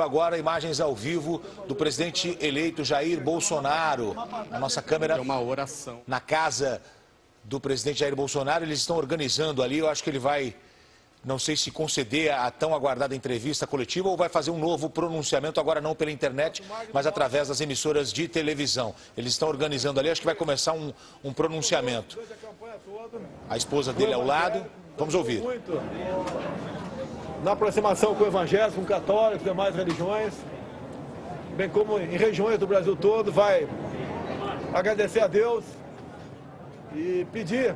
Agora, imagens ao vivo do presidente eleito Jair Bolsonaro. A nossa câmera é uma oração na casa do presidente Jair Bolsonaro. Eles estão organizando ali. Eu acho que ele vai, não sei se conceder a tão aguardada entrevista coletiva ou vai fazer um novo pronunciamento, agora não pela internet, mas através das emissoras de televisão. Eles estão organizando ali, acho que vai começar um pronunciamento. A esposa dele ao lado. Vamos ouvir. Na aproximação com o Evangelho, com católicos, demais religiões, bem como em regiões do Brasil todo, vai agradecer a Deus e pedir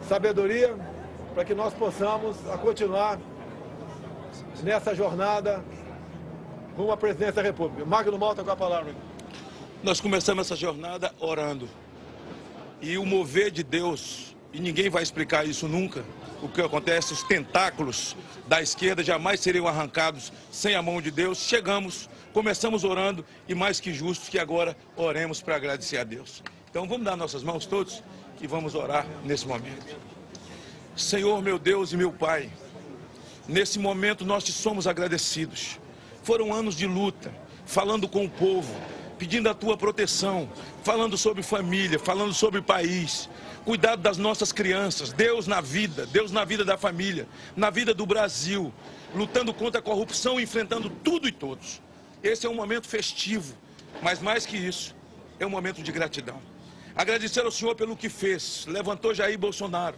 sabedoria para que nós possamos continuar nessa jornada rumo à presidência da República. Magno Malta com a palavra. Nós começamos essa jornada orando. E o mover de Deus, e ninguém vai explicar isso nunca, o que acontece, os tentáculos da esquerda jamais seriam arrancados sem a mão de Deus. Começamos orando e mais que justo que agora oremos para agradecer a Deus. Então vamos dar nossas mãos todos e vamos orar nesse momento. Senhor, meu Deus e meu Pai, nesse momento nós te somos agradecidos. Foram anos de luta, falando com o povo, pedindo a tua proteção, falando sobre família, falando sobre país, cuidado das nossas crianças, Deus na vida da família, na vida do Brasil, lutando contra a corrupção, enfrentando tudo e todos. Esse é um momento festivo, mas mais que isso, é um momento de gratidão. Agradecer ao Senhor pelo que fez, levantou Jair Bolsonaro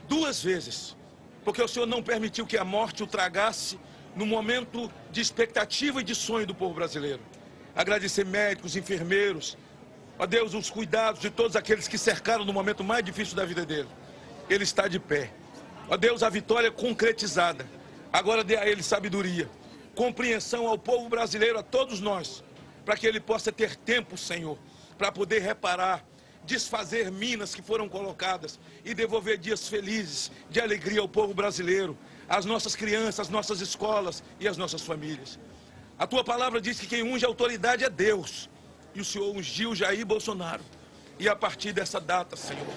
2 vezes, porque o Senhor não permitiu que a morte o tragasse no momento de expectativa e de sonho do povo brasileiro. Agradecer médicos, enfermeiros, ó Deus, os cuidados de todos aqueles que cercaram no momento mais difícil da vida dele. Ele está de pé. Ó Deus, a vitória concretizada. Agora dê a ele sabedoria, compreensão ao povo brasileiro, a todos nós, para que ele possa ter tempo, Senhor, para poder reparar, desfazer minas que foram colocadas e devolver dias felizes, de alegria ao povo brasileiro, às nossas crianças, às nossas escolas e às nossas famílias. A tua palavra diz que quem unge a autoridade é Deus. E o Senhor ungiu Jair Bolsonaro. E a partir dessa data, Senhor,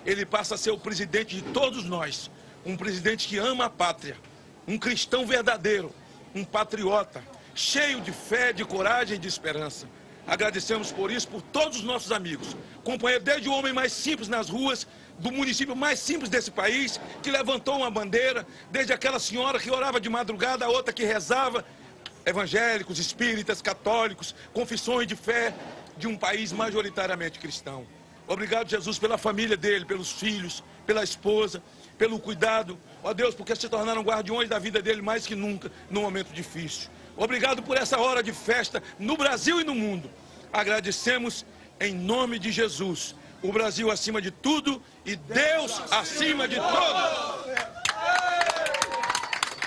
ele passa a ser o presidente de todos nós. Um presidente que ama a pátria. Um cristão verdadeiro. Um patriota. Cheio de fé, de coragem e de esperança. Agradecemos por isso, por todos os nossos amigos. Companheiro, desde o homem mais simples nas ruas, do município mais simples desse país, que levantou uma bandeira, desde aquela senhora que orava de madrugada, a outra que rezava, evangélicos, espíritas, católicos, confissões de fé de um país majoritariamente cristão. Obrigado, Jesus, pela família dele, pelos filhos, pela esposa, pelo cuidado. Ó Deus, porque se tornaram guardiões da vida dele mais que nunca, num momento difícil. Obrigado por essa hora de festa no Brasil e no mundo. Agradecemos em nome de Jesus. O Brasil acima de tudo e Deus acima de todos.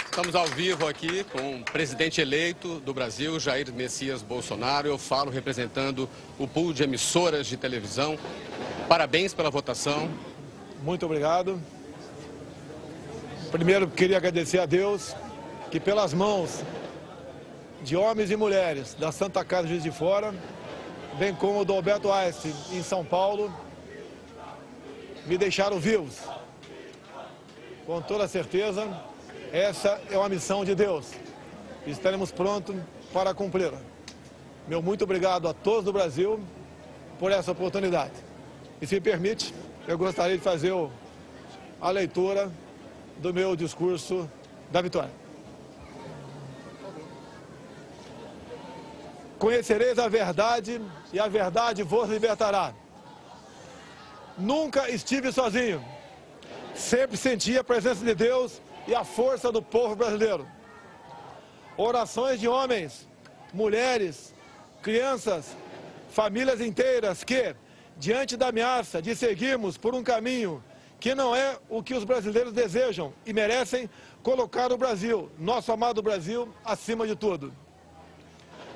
Estamos ao vivo aqui com o presidente eleito do Brasil, Jair Messias Bolsonaro. Eu falo representando o pool de emissoras de televisão. Parabéns pela votação. Muito obrigado. Primeiro, queria agradecer a Deus que pelas mãos de homens e mulheres da Santa Casa de Juiz de Fora, bem como do Alberto Einstein em São Paulo, me deixaram vivos. Com toda certeza, essa é uma missão de Deus. Estaremos prontos para cumpri-la. Meu muito obrigado a todos do Brasil por essa oportunidade. E se me permite, eu gostaria de fazer a leitura do meu discurso da vitória. Conhecereis a verdade e a verdade vos libertará. Nunca estive sozinho. Sempre senti a presença de Deus e a força do povo brasileiro. Orações de homens, mulheres, crianças, famílias inteiras que, diante da ameaça de seguirmos por um caminho que não é o que os brasileiros desejam e merecem, colocar o Brasil, nosso amado Brasil, acima de tudo.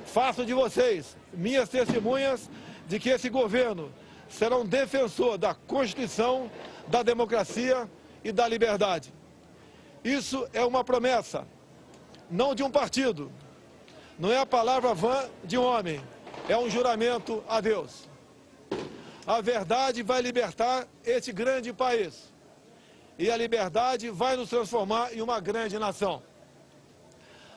Faço de vocês minhas testemunhas de que esse governo será um defensor da Constituição, da democracia e da liberdade. Isso é uma promessa, não de um partido, não é a palavra vã de um homem, é um juramento a Deus. A verdade vai libertar este grande país e a liberdade vai nos transformar em uma grande nação.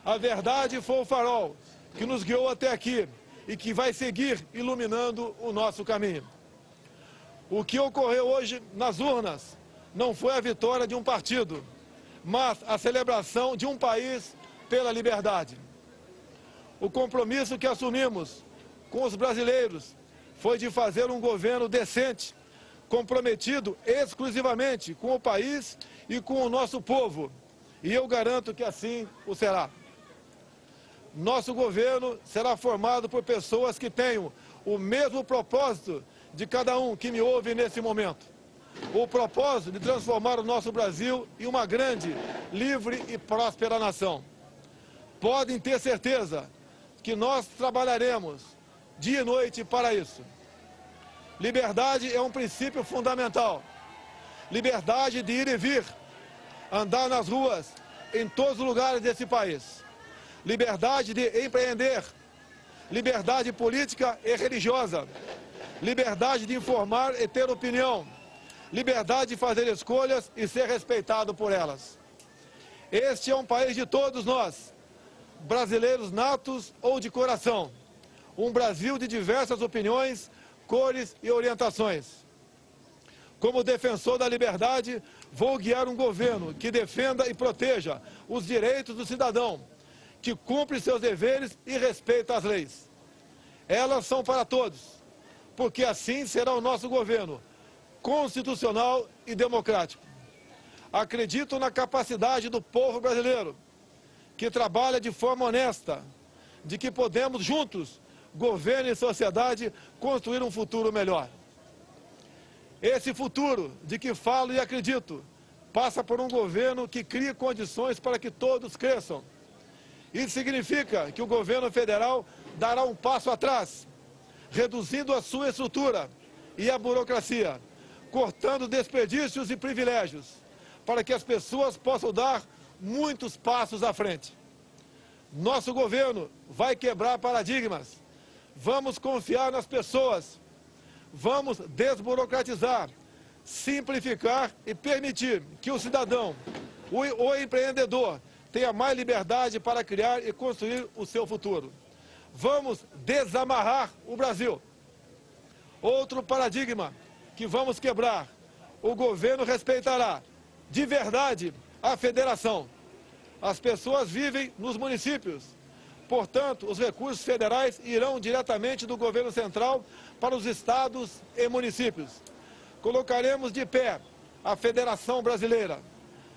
A verdade foi o farol que nos guiou até aqui e que vai seguir iluminando o nosso caminho. O que ocorreu hoje nas urnas não foi a vitória de um partido, mas a celebração de um país pela liberdade. O compromisso que assumimos com os brasileiros foi de fazer um governo decente, comprometido exclusivamente com o país e com o nosso povo. E eu garanto que assim o será. Nosso governo será formado por pessoas que tenham o mesmo propósito de cada um que me ouve nesse momento. O propósito de transformar o nosso Brasil em uma grande, livre e próspera nação. Podem ter certeza que nós trabalharemos dia e noite para isso. Liberdade é um princípio fundamental. Liberdade de ir e vir, andar nas ruas, em todos os lugares desse país. Liberdade de empreender, liberdade política e religiosa, liberdade de informar e ter opinião, liberdade de fazer escolhas e ser respeitado por elas. Este é um país de todos nós, brasileiros natos ou de coração, um Brasil de diversas opiniões, cores e orientações. Como defensor da liberdade, vou guiar um governo que defenda e proteja os direitos do cidadão, que cumpre seus deveres e respeita as leis. Elas são para todos, porque assim será o nosso governo, constitucional e democrático. Acredito na capacidade do povo brasileiro, que trabalha de forma honesta, de que podemos juntos, governo e sociedade, construir um futuro melhor. Esse futuro de que falo e acredito passa por um governo que crie condições para que todos cresçam. Isso significa que o governo federal dará um passo atrás, reduzindo a sua estrutura e a burocracia, cortando desperdícios e privilégios, para que as pessoas possam dar muitos passos à frente. Nosso governo vai quebrar paradigmas. Vamos confiar nas pessoas. Vamos desburocratizar, simplificar e permitir que o cidadão, o empreendedor, tenha mais liberdade para criar e construir o seu futuro. Vamos desamarrar o Brasil. Outro paradigma que vamos quebrar. O governo respeitará de verdade a federação. As pessoas vivem nos municípios. Portanto, os recursos federais irão diretamente do governo central para os estados e municípios. Colocaremos de pé a Federação Brasileira.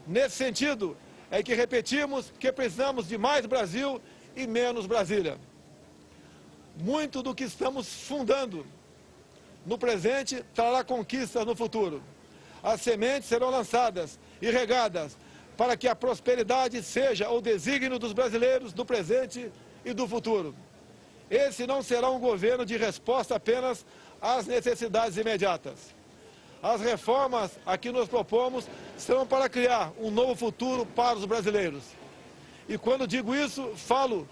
Nesse sentido, é que repetimos que precisamos de mais Brasil e menos Brasília. Muito do que estamos fundando no presente trará conquistas no futuro. As sementes serão lançadas e regadas para que a prosperidade seja o desígnio dos brasileiros do presente e do futuro. Esse não será um governo de resposta apenas às necessidades imediatas. As reformas a que nos propomos serão para criar um novo futuro para os brasileiros. E quando digo isso, falo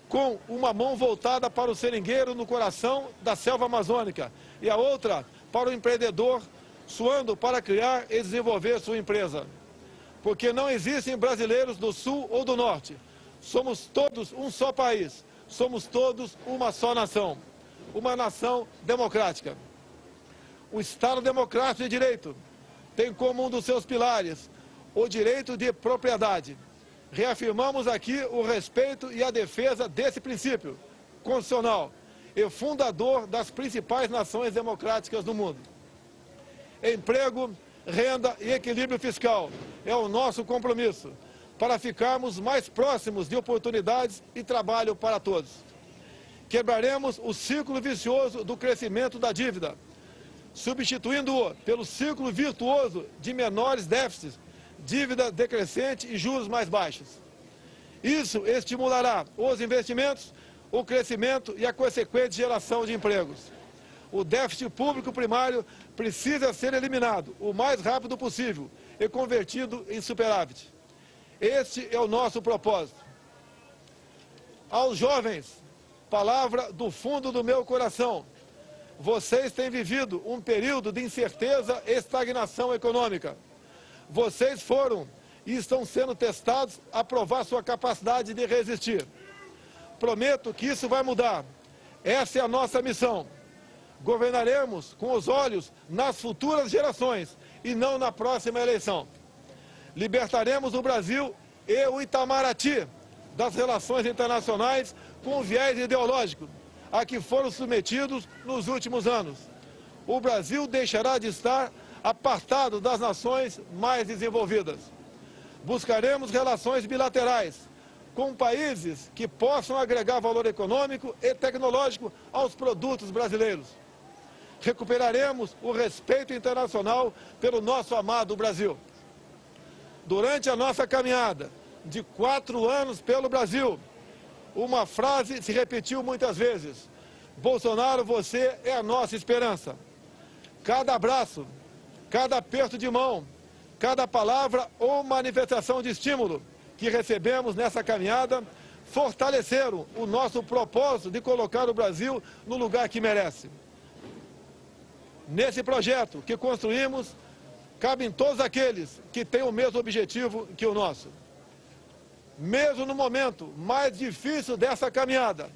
com uma mão voltada para o seringueiro no coração da selva amazônica e a outra para o empreendedor, suando para criar e desenvolver sua empresa. Porque não existem brasileiros do sul ou do norte. Somos todos um só país. Somos todos uma só nação. Uma nação democrática. O Estado Democrático de Direito tem como um dos seus pilares o direito de propriedade. Reafirmamos aqui o respeito e a defesa desse princípio constitucional e fundador das principais nações democráticas do mundo. Emprego, renda e equilíbrio fiscal é o nosso compromisso para ficarmos mais próximos de oportunidades e trabalho para todos. Quebraremos o círculo vicioso do crescimento da dívida, substituindo-o pelo círculo virtuoso de menores déficits, dívida decrescente e juros mais baixos. Isso estimulará os investimentos, o crescimento e a consequente geração de empregos. O déficit público primário precisa ser eliminado o mais rápido possível e convertido em superávit. Este é o nosso propósito. Aos jovens, palavra do fundo do meu coração. Vocês têm vivido um período de incerteza e estagnação econômica. Vocês foram e estão sendo testados a provar sua capacidade de resistir. Prometo que isso vai mudar. Essa é a nossa missão. Governaremos com os olhos nas futuras gerações e não na próxima eleição. Libertaremos o Brasil e o Itamaraty das relações internacionais com viés ideológico a que foram submetidos nos últimos anos. O Brasil deixará de estar apartado das nações mais desenvolvidas. Buscaremos relações bilaterais com países que possam agregar valor econômico e tecnológico aos produtos brasileiros. Recuperaremos o respeito internacional pelo nosso amado Brasil. Durante a nossa caminhada de 4 anos pelo Brasil, uma frase se repetiu muitas vezes: Bolsonaro, você é a nossa esperança. Cada abraço, cada aperto de mão, cada palavra ou manifestação de estímulo que recebemos nessa caminhada fortaleceram o nosso propósito de colocar o Brasil no lugar que merece. Nesse projeto que construímos, cabem todos aqueles que têm o mesmo objetivo que o nosso. Mesmo no momento mais difícil dessa caminhada,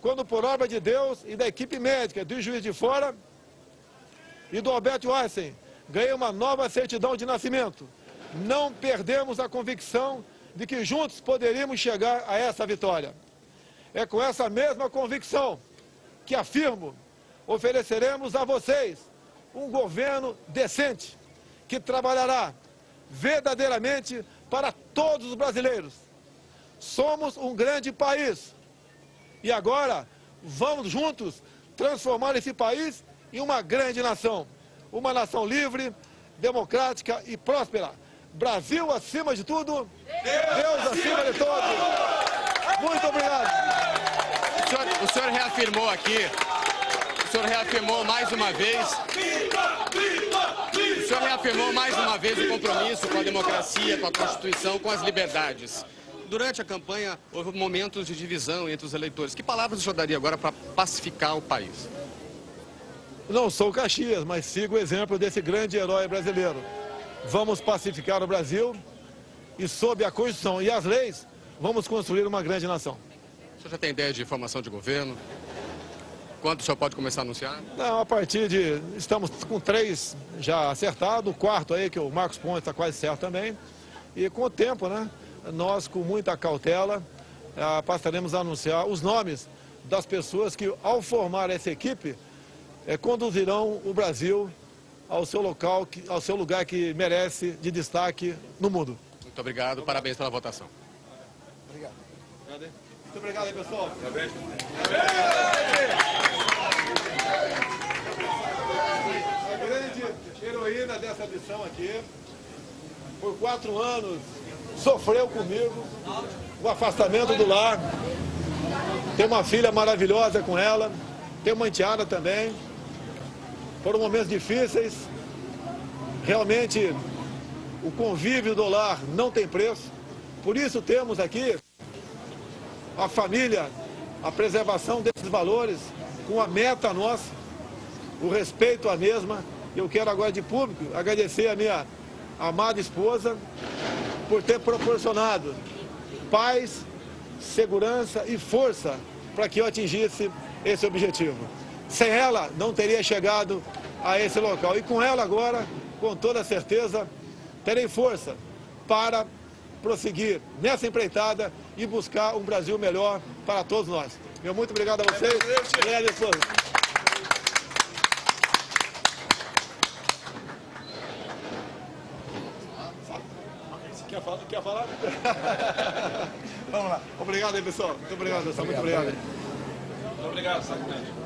quando por obra de Deus e da equipe médica do Juiz de Fora e do Albert Einstein ganhei uma nova certidão de nascimento, não perdemos a convicção de que juntos poderíamos chegar a essa vitória. É com essa mesma convicção que afirmo, ofereceremos a vocês um governo decente, que trabalhará verdadeiramente para todos os brasileiros. Somos um grande país e agora vamos juntos transformar esse país em uma grande nação. Uma nação livre, democrática e próspera. Brasil acima de tudo, Deus acima de todos. Muito obrigado. O senhor reafirmou aqui, o senhor reafirmou mais uma vez o compromisso com a democracia, com a Constituição, com as liberdades. Durante a campanha, houve momentos de divisão entre os eleitores. Que palavras o senhor daria agora para pacificar o país? Não sou Caxias, mas sigo o exemplo desse grande herói brasileiro. Vamos pacificar o Brasil e, sob a Constituição e as leis, vamos construir uma grande nação. O senhor já tem ideia de formação de governo? Quando o senhor pode começar a anunciar? Não, a partir de... Estamos com 3 já acertados, o 4º aí, que o Marcos Pontes está quase certo também. E com o tempo, né, nós, com muita cautela, passaremos a anunciar os nomes das pessoas que, ao formar essa equipe, conduzirão o Brasil ao seu local, ao seu lugar que merece de destaque no mundo. Muito obrigado, parabéns pela votação. Obrigado. Muito obrigado aí, pessoal. Parabéns. A grande heroína dessa missão aqui, por 4 anos, sofreu comigo o afastamento do lar. Tem uma filha maravilhosa com ela, tem uma enteada também. Foram momentos difíceis, realmente o convívio do lar não tem preço, por isso temos aqui a família, a preservação desses valores, com a meta nossa, o respeito à mesma. Eu quero agora de público agradecer a minha amada esposa por ter proporcionado paz, segurança e força para que eu atingisse esse objetivo. Sem ela, não teria chegado a esse local. E com ela agora, com toda certeza, terei força para prosseguir nessa empreitada e buscar um Brasil melhor para todos nós. Meu muito obrigado a vocês. Obrigado, esposa. Quer falar? Vamos lá. Obrigado aí, pessoal. Muito obrigado, pessoal. Muito obrigado. Muito obrigado, Sargento.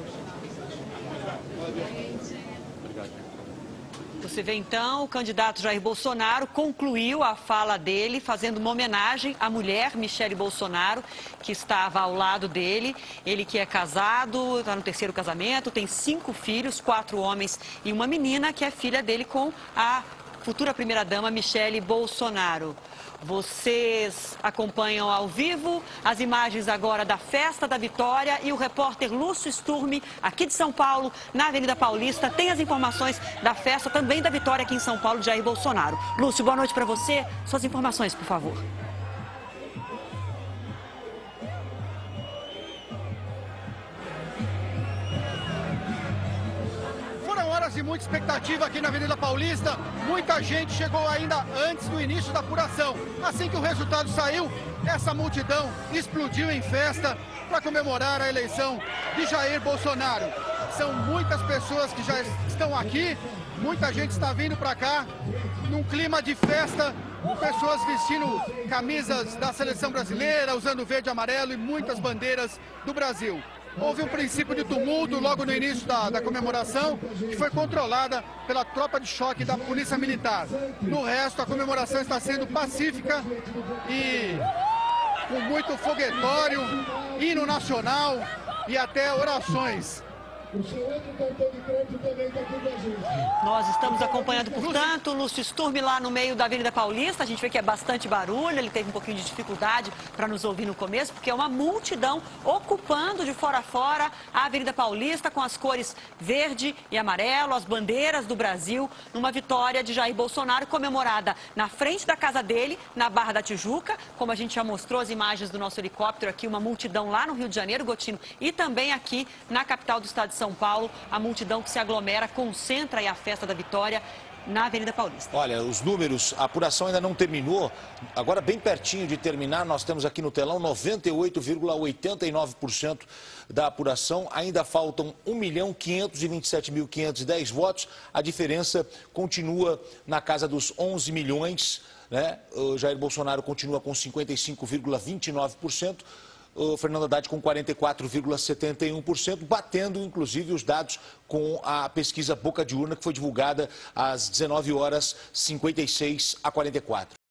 Você vê então, o candidato Jair Bolsonaro concluiu a fala dele fazendo uma homenagem à mulher, Michele Bolsonaro, que estava ao lado dele. Ele que é casado, está no 3º casamento, tem 5 filhos, 4 homens e uma menina, que é filha dele com a futura primeira-dama Michele Bolsonaro. Vocês acompanham ao vivo as imagens agora da Festa da Vitória e o repórter Lúcio Sturmi, aqui de São Paulo, na Avenida Paulista, tem as informações da festa também da vitória aqui em São Paulo de Jair Bolsonaro. Lúcio, boa noite para você. Suas informações, por favor. Horas de muita expectativa aqui na Avenida Paulista. Muita gente chegou ainda antes do início da apuração. Assim que o resultado saiu, essa multidão explodiu em festa para comemorar a eleição de Jair Bolsonaro. São muitas pessoas que já estão aqui, muita gente está vindo para cá num clima de festa, pessoas vestindo camisas da seleção brasileira, usando verde e amarelo e muitas bandeiras do Brasil. Houve um princípio de tumulto logo no início da comemoração, que foi controlada pela tropa de choque da Polícia Militar. No resto, a comemoração está sendo pacífica e com muito foguetório, hino nacional e até orações. Nós estamos acompanhando, portanto, o Lúcio Sturmi lá no meio da Avenida Paulista. A gente vê que é bastante barulho, ele teve um pouquinho de dificuldade para nos ouvir no começo, porque é uma multidão ocupando de fora a fora a Avenida Paulista com as cores verde e amarelo, as bandeiras do Brasil, numa vitória de Jair Bolsonaro comemorada na frente da casa dele, na Barra da Tijuca, como a gente já mostrou as imagens do nosso helicóptero aqui, uma multidão lá no Rio de Janeiro, Gotino, e também aqui na capital do estado de São Paulo, a multidão que se aglomera, concentra aí a festa da vitória na Avenida Paulista. Olha, os números, a apuração ainda não terminou. Agora, bem pertinho de terminar, nós temos aqui no telão 98,89% da apuração. Ainda faltam 1.527.510 votos. A diferença continua na casa dos 11 milhões, né? O Jair Bolsonaro continua com 55,29%. O Fernando Haddad com 44,71%, batendo inclusive os dados com a pesquisa Boca de Urna, que foi divulgada às 19h56 a 44.